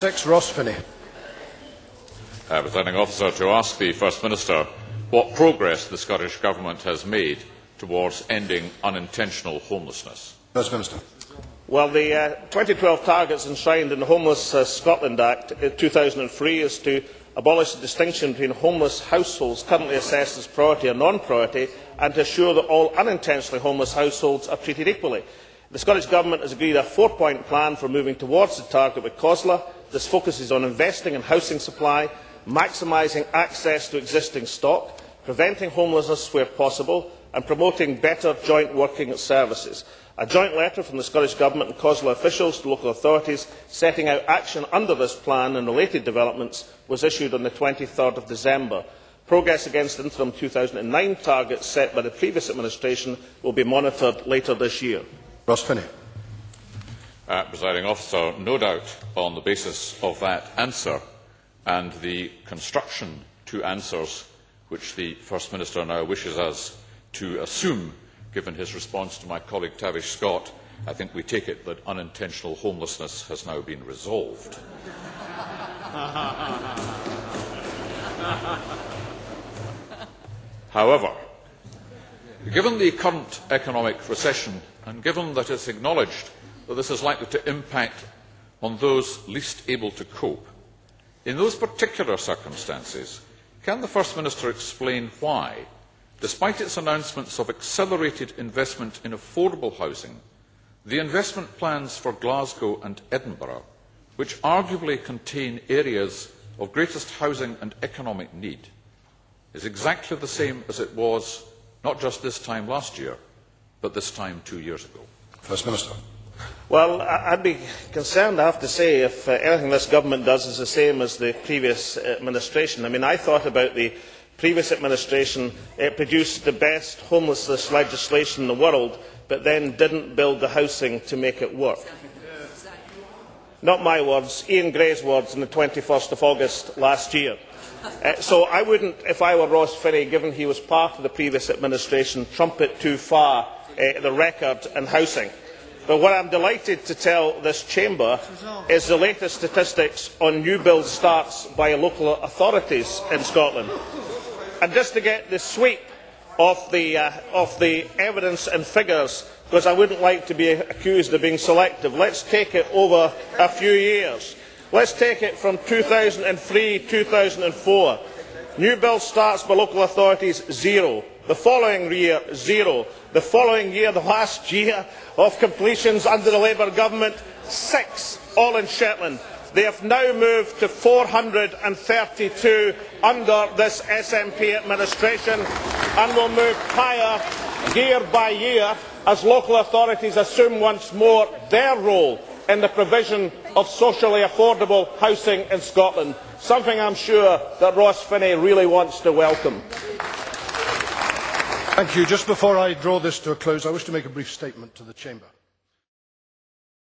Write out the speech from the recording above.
Next, Ross Finnie. Presiding Officer, to ask the First Minister what progress the Scottish Government has made towards ending unintentional homelessness. First Minister. Well, the 2012 targets enshrined in the Homeless Scotland Act 2003 is to abolish the distinction between homeless households currently assessed as priority or non-priority, and to ensure that all unintentionally homeless households are treated equally. The Scottish Government has agreed a 4-point plan for moving towards the target with COSLA. This focuses on investing in housing supply, maximising access to existing stock, preventing homelessness where possible, and promoting better joint working services. A joint letter from the Scottish Government and COSLA officials to local authorities setting out action under this plan and related developments was issued on the 23rd of December. Progress against the interim 2009 targets set by the previous administration will be monitored later this year. Ross Finnie. Presiding Officer, no doubt on the basis of that answer and the construction to answers which the First Minister now wishes us to assume, given his response to my colleague Tavish Scott, I think we take it that unintentional homelessness has now been resolved. However, given the current economic recession, and given that it is acknowledged that this is likely to impact on those least able to cope, in those particular circumstances, can the First Minister explain why, despite its announcements of accelerated investment in affordable housing, the investment plans for Glasgow and Edinburgh, which arguably contain areas of greatest housing and economic need, is exactly the same as it was not just this time last year, but this time 2 years ago? First Minister. Well, I'd be concerned, I have to say, if anything this government does is the same as the previous administration. I mean, I thought about the previous administration. It produced the best homelessness legislation in the world, but then didn't build the housing to make it work. Not my words, Ian Gray's words on the 21st of August last year. So I wouldn't, if I were Ross Finnie, given he was part of the previous administration, trumpet too far the record in housing. But what I am delighted to tell this chamber is the latest statistics on new build starts by local authorities in Scotland. And just to get the sweep of the evidence and figures, because I wouldn't like to be accused of being selective, let's take it over a few years. Let's take it from 2003-2004. New build starts by local authorities, 0. The following year, 0. The following year, the last year of completions under the Labour government, 6, all in Shetland. They have now moved to 432 under this SNP administration and will move higher year by year as local authorities assume once more their role in the provision of socially affordable housing in Scotland, something I am sure that Ross Finnie really wants to welcome. Thank you. Just before I draw this to a close, I wish to make a brief statement to the Chamber.